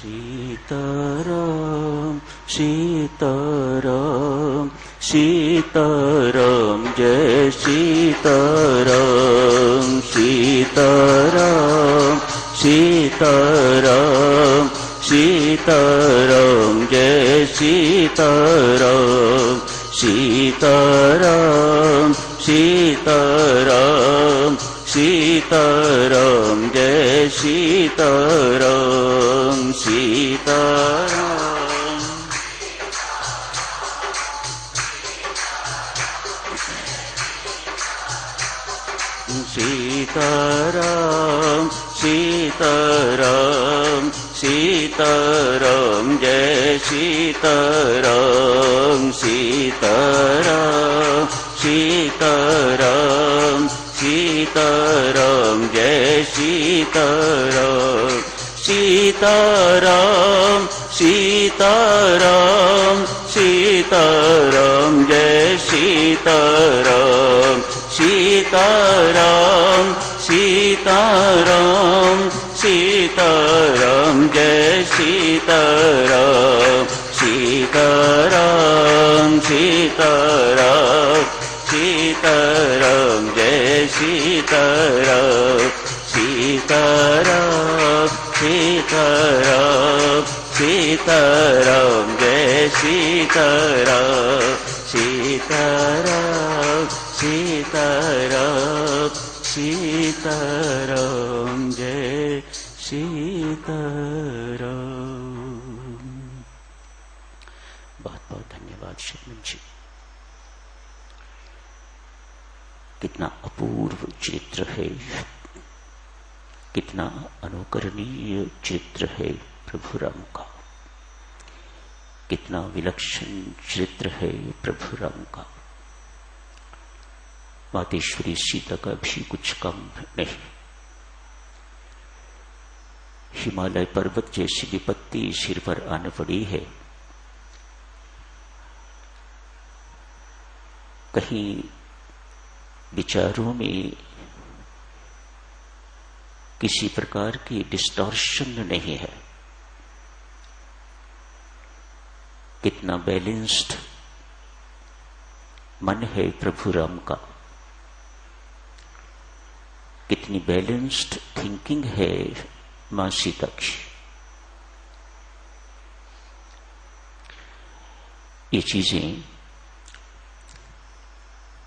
सीताराम सीताराम सीताराम जय सीताराम सीताराम सीताराम सीताराम जय सीताराम सीताराम सीताराम सीताराम जय सीताराम सीताराम सीताराम सीताराम सीताराम जय सीताराम सीताराम सीताराम सीताराम जय सीताराम सीताराम सीताराम सीताराम जय सीताराम सीताराम सीताराम सीताराम जय सीताराम सीताराम सीताराम सीताराम जय सीताराम सीताराम सीताराम सीताराम जय सीताराम सीताराम सीताराम सीताराम जय सीताराम। बहुत बहुत धन्यवाद शर्मन जी। कितना अपूर्व चरित्र है, कितना अनुकरणीय चरित्र है प्रभु राम का, कितना विलक्षण चरित्र है प्रभु राम का। मातेश्वरी सीता का भी कुछ कम नहीं। हिमालय पर्वत जैसी विपत्ति सिर पर आने पड़ी है, कहीं विचारों में किसी प्रकार की डिस्टॉर्शन नहीं है। कितना बैलेंस्ड मन है प्रभु राम का, कितनी बैलेंस्ड थिंकिंग है मां सीता की। ये चीजें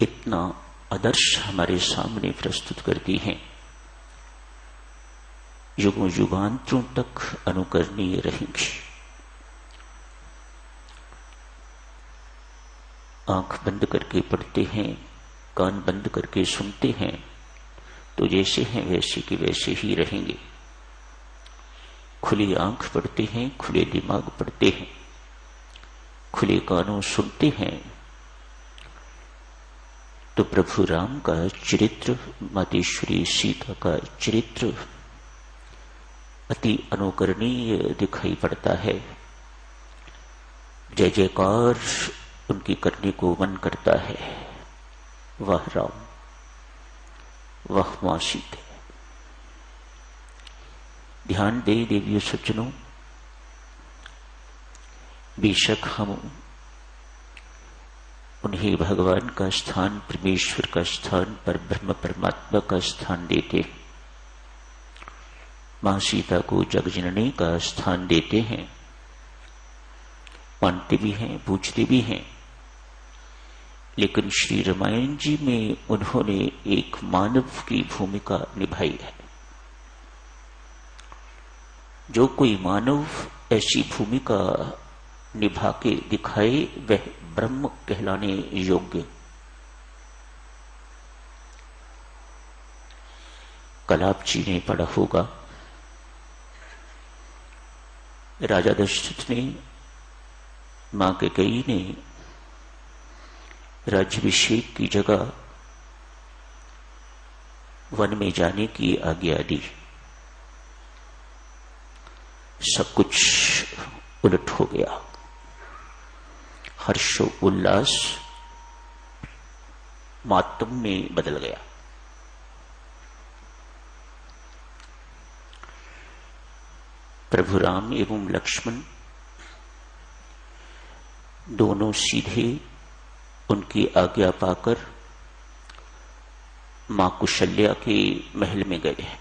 इतना आदर्श हमारे सामने प्रस्तुत करती हैं, युगों युगांतरों तक अनुकरणीय रहेंगी। आंख बंद करके पढ़ते हैं, कान बंद करके सुनते हैं, तो जैसे हैं वैसे के वैसे ही रहेंगे। खुली आंख पढ़ते हैं, खुले दिमाग पढ़ते हैं, खुले कानों सुनते हैं, तो प्रभु राम का चरित्र, मातेश्वरी सीता का चरित्र अति अनुकरणीय दिखाई पड़ता है। जय जयकार उनकी करने को मन करता है। वाह राम, वाह मां सीता। ध्यान दे देवियों सज्जनों, बेशक हम उन्हें भगवान का स्थान, परमेश्वर का स्थान, पर ब्रह्म परमात्मा का स्थान देते, मां सीता को जगजननी का स्थान देते हैं, मानते भी हैं, पूछते भी हैं। लेकिन श्री रामायण जी में उन्होंने एक मानव की भूमिका निभाई है। जो कोई मानव ऐसी भूमिका निभा के दिखाए वह ब्रह्म कहलाने योग्य। कल आप जी ने पढ़ा होगा, राजा दशरथ ने, मां कैकेयी ने राज्याभिषेक की जगह वन में जाने की आज्ञा दी। सब कुछ उलट हो गया। हर्षो उल्लास मातम में बदल गया। प्रभु राम एवं लक्ष्मण दोनों सीधे उनकी आज्ञा पाकर मां कुशल्या के महल में गए हैं।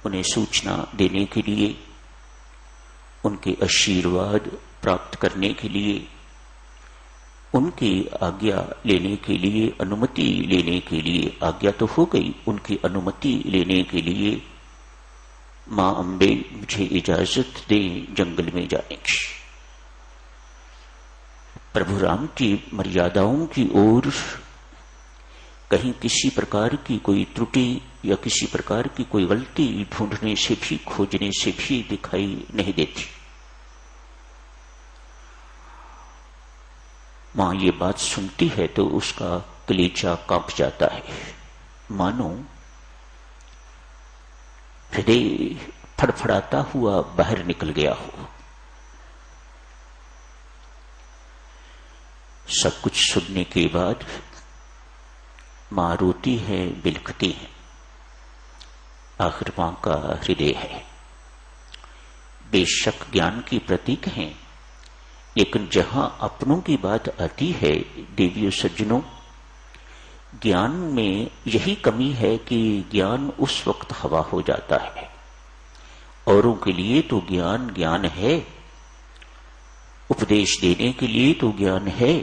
उन्हें सूचना देने के लिए, उनके आशीर्वाद प्राप्त करने के लिए, उनकी आज्ञा लेने के लिए, अनुमति लेने के लिए, आज्ञा तो हो गई, उनकी अनुमति लेने के लिए मां अम्बे मुझे इजाजत दें जंगल में जाने की। प्रभु राम की मर्यादाओं की ओर कहीं किसी प्रकार की कोई त्रुटि या किसी प्रकार की कोई गलती ढूंढने से भी, खोजने से भी दिखाई नहीं देती। मां ये बात सुनती है तो उसका कलेजा कांप जाता है, मानो हृदय फड़फड़ाता हुआ बाहर निकल गया हो। सब कुछ सुनने के बाद मां रोती है, बिलखती है। आखिर मां का हृदय है। बेशक ज्ञान की प्रतीक है, लेकिन जहां अपनों की बात आती है देवियों सज्जनों, ज्ञान में यही कमी है कि ज्ञान उस वक्त हवा हो जाता है। औरों के लिए तो ज्ञान ज्ञान है, उपदेश देने के लिए तो ज्ञान है,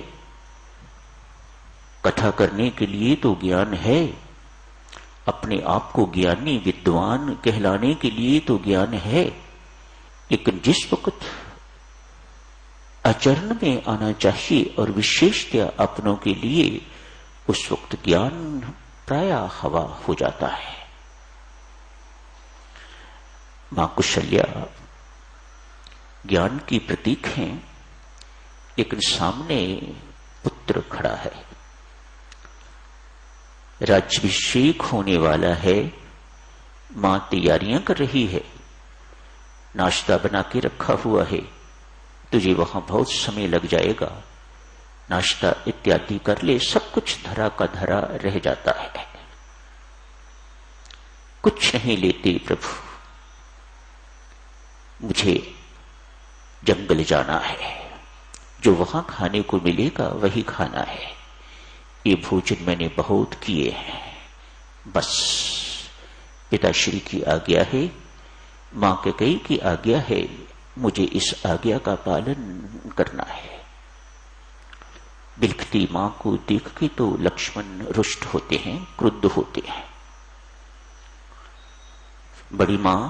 कथा करने के लिए तो ज्ञान है, अपने आप को ज्ञानी विद्वान कहलाने के लिए तो ज्ञान है। लेकिन जिस वक्त आचरण में आना चाहिए और विशेषतया अपनों के लिए, उस वक्त ज्ञान प्रायः हवा हो जाता है। मां कुशल्या ज्ञान की प्रतीक हैं, लेकिन सामने पुत्र खड़ा है, राज्याभिषेक होने वाला है। मां तैयारियां कर रही है, नाश्ता बना के रखा हुआ है, तुझे वहां बहुत समय लग जाएगा, नाश्ता इत्यादि कर ले। सब कुछ धरा का धरा रह जाता है, कुछ नहीं लेते प्रभु, मुझे जंगल जाना है, जो वहां खाने को मिलेगा वही खाना है। ये भोजन मैंने बहुत किए हैं, बस पिताश्री की आज्ञा है, मां कैकेयी की आज्ञा है, मुझे इस आज्ञा का पालन करना है। बिलखती मां को देख के तो लक्ष्मण रुष्ट होते हैं, क्रुद्ध होते हैं। बड़ी मां,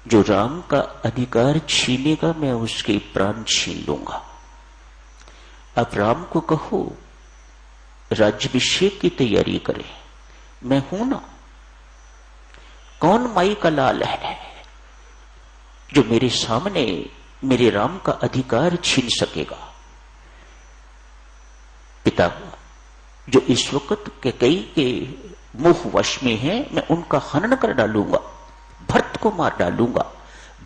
जो राम का अधिकार छीनेगा मैं उसके प्राण छीन लूंगा। अब राम को कहो राज्याभिषेक की तैयारी करे, मैं हूं ना। कौन माई का लाल है जो मेरे सामने मेरे राम का अधिकार छीन सकेगा? पिता जो इस वक्त कैकेयी के मोह वश में है, मैं उनका हनन कर डालूंगा, भरत को मार डालूंगा,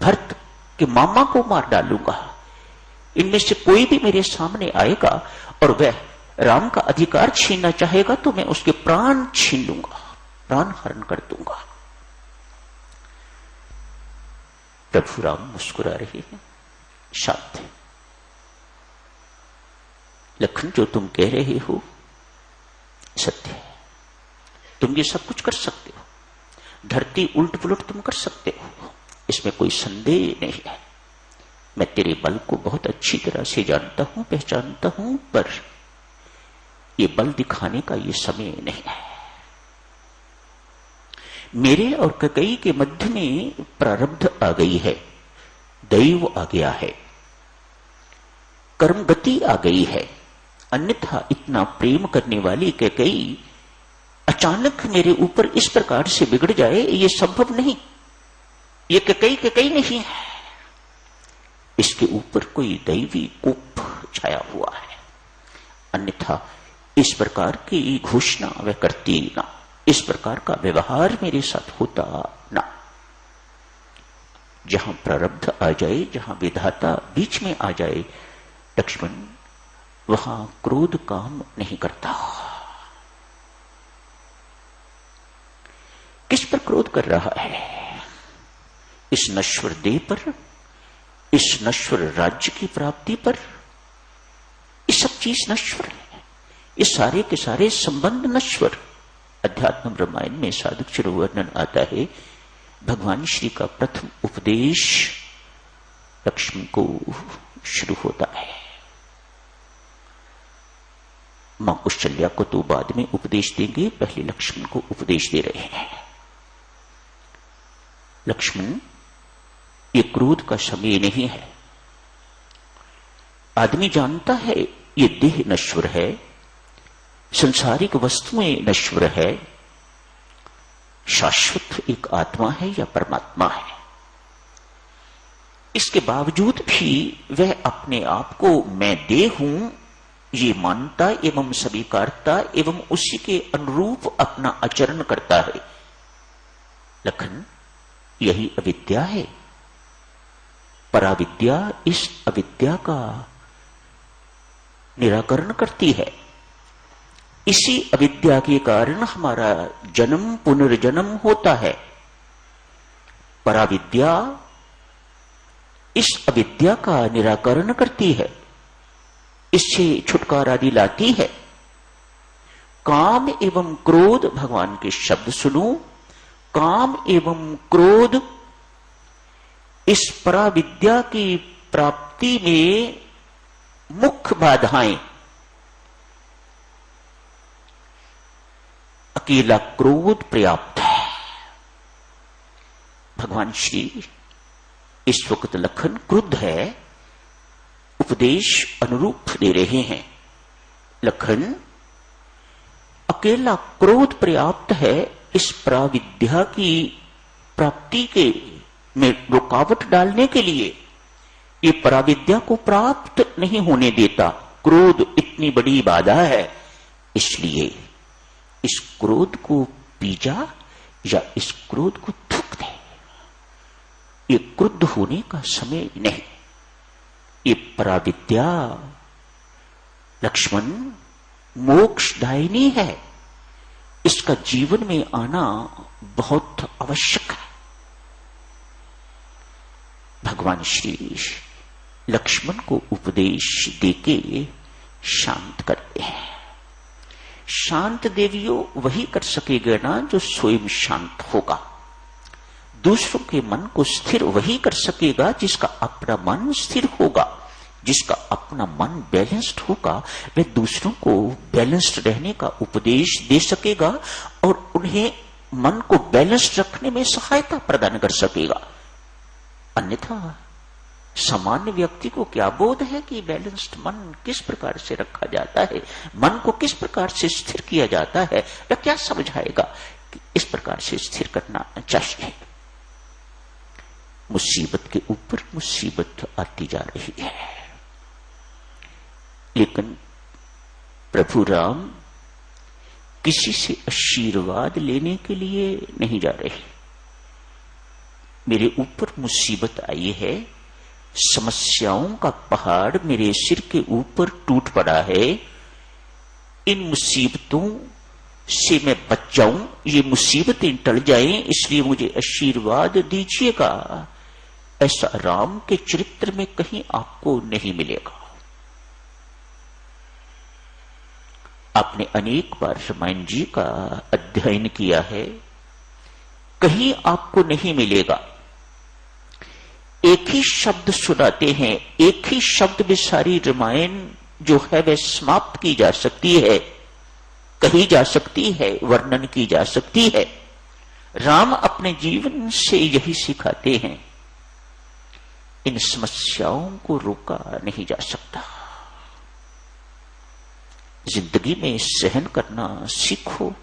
भरत के मामा को मार डालूंगा। इनमें से कोई भी मेरे सामने आएगा और वह राम का अधिकार छीनना चाहेगा तो मैं उसके प्राण छीन लूंगा, प्राण हरण कर दूंगा। प्रभु राम मुस्कुरा रहे हैं, शांत है। लखन, जो तुम कह रहे हो सत्य है, तुम ये सब कुछ कर सकते हो, धरती उलट पुलट तुम कर सकते हो, इसमें कोई संदेह नहीं है। मैं तेरे बल को बहुत अच्छी तरह से जानता हूं, पहचानता हूं, पर ये बल दिखाने का ये समय नहीं है। मेरे और कैकेयी के मध्य में प्रारब्ध आ गई है, दैव आ गया है, कर्म गति आ गई है। अन्यथा इतना प्रेम करने वाली कैकेयी अचानक मेरे ऊपर इस प्रकार से बिगड़ जाए, ये संभव नहीं। ये कैकेयी नहीं है, इसके ऊपर कोई दैवी कोप छाया हुआ है। अन्यथा इस प्रकार की घोषणा वह करती ना, इस प्रकार का व्यवहार मेरे साथ होता ना। जहां प्रारब्ध आ जाए, जहां विधाता बीच में आ जाए लक्ष्मण, वहां क्रोध काम नहीं करता। किस पर क्रोध कर रहा है? इस नश्वर देह पर, इस नश्वर राज्य की प्राप्ति पर। ये सब चीज नश्वर है, ये सारे के सारे संबंध नश्वर। अध्यात्म रामायण में साधक चरो वर्णन आता है, भगवान श्री का प्रथम उपदेश लक्ष्मण को शुरू होता है। मां कौशल्या को तो बाद में उपदेश देंगे, पहले लक्ष्मण को उपदेश दे रहे हैं। लक्ष्मण, ये क्रोध का समय नहीं है। आदमी जानता है ये देह नश्वर है, संसारिक वस्तुएं नश्वर है, शाश्वत एक आत्मा है या परमात्मा है। इसके बावजूद भी वह अपने आप को मैं देह हूं ये मानता एवं स्वीकारता एवं उसी के अनुरूप अपना आचरण करता है। लखन, यही अविद्या है। पराविद्या इस अविद्या का निराकरण करती है। इसी अविद्या के कारण हमारा जन्म पुनर्जन्म होता है। पराविद्या इस अविद्या का निराकरण करती है, इससे छुटकारा दिलाती है। काम एवं क्रोध, भगवान के शब्द सुनो, काम एवं क्रोध इस पराविद्या की प्राप्ति में मुख्य बाधाएं। अकेला क्रोध पर्याप्त है। भगवान श्री इस वक्त लखन क्रुद्ध है, उपदेश अनुरूप दे रहे हैं। लखन, अकेला क्रोध पर्याप्त है इस पराविद्या की प्राप्ति के में रुकावट डालने के लिए। ये पराविद्या को प्राप्त नहीं होने देता। क्रोध इतनी बड़ी बाधा है, इसलिए इस क्रोध को पी जा या इस क्रोध को थूक दे। ये क्रुद्ध होने का समय नहीं। ये पराविद्या लक्ष्मण मोक्षदायिनी है, इसका जीवन में आना बहुत आवश्यक है। भगवान श्री लक्ष्मण को उपदेश देके शांत करते हैं। शांत देवियों वही कर सकेगा ना जो स्वयं शांत होगा। दूसरों के मन को स्थिर वही कर सकेगा जिसका अपना मन स्थिर होगा। जिसका अपना मन बैलेंस्ड होगा वह दूसरों को बैलेंस्ड रहने का उपदेश दे सकेगा और उन्हें मन को बैलेंस्ड रखने में सहायता प्रदान कर सकेगा। अन्यथा सामान्य व्यक्ति को क्या बोध है कि बैलेंस्ड मन किस प्रकार से रखा जाता है, मन को किस प्रकार से स्थिर किया जाता है। वह क्या समझाएगा कि इस प्रकार से स्थिर करना चाहिए। मुसीबत के ऊपर मुसीबत आती जा रही है, लेकिन प्रभु राम किसी से आशीर्वाद लेने के लिए नहीं जा रहे। मेरे ऊपर मुसीबत आई है, समस्याओं का पहाड़ मेरे सिर के ऊपर टूट पड़ा है। इन मुसीबतों से मैं बच जाऊं, ये मुसीबतें टल जाएं, इसलिए मुझे आशीर्वाद दीजिएगा। ऐसा राम के चरित्र में कहीं आपको नहीं मिलेगा। आपने अनेक बार रामायण जी का अध्ययन किया है, कहीं आपको नहीं मिलेगा। एक ही शब्द सुनाते हैं, एक ही शब्द में सारी रामायण जो है वह समाप्त की जा सकती है, कही जा सकती है, वर्णन की जा सकती है। राम अपने जीवन से यही सिखाते हैं। इन समस्याओं को रोका नहीं जा सकता। जिंदगी में सहन करना सीखो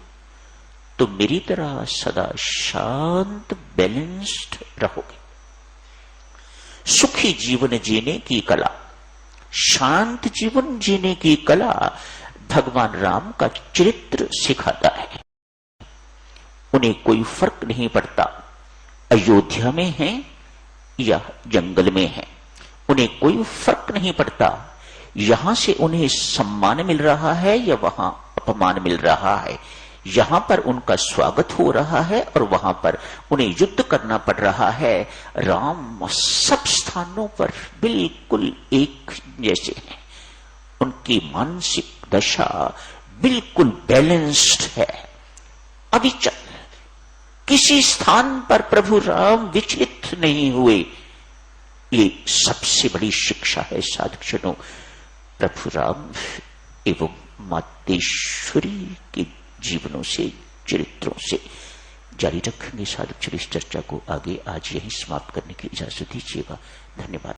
तो मेरी तरह सदा शांत बैलेंस्ड रहोगे। सुखी जीवन जीने की कला, शांत जीवन जीने की कला भगवान राम का चरित्र सिखाता है। उन्हें कोई फर्क नहीं पड़ता अयोध्या में है या जंगल में है, उन्हें कोई फर्क नहीं पड़ता यहां से उन्हें सम्मान मिल रहा है या वहां अपमान मिल रहा है। यहां पर उनका स्वागत हो रहा है और वहां पर उन्हें युद्ध करना पड़ रहा है। राम सब स्थानों पर बिल्कुल एक जैसे हैं, उनकी मानसिक दशा बिल्कुल बैलेंस्ड है, अविचल। किसी स्थान पर प्रभु राम विचलित नहीं हुए। ये सबसे बड़ी शिक्षा है साधुजनों। प्रभु राम एवं मातेश्वरी के जीवनों से, चरित्रों से जारी रखेंगे साधुजन। इस चर्चा को आगे आज यहीं समाप्त करने की इजाजत दीजिएगा। धन्यवाद।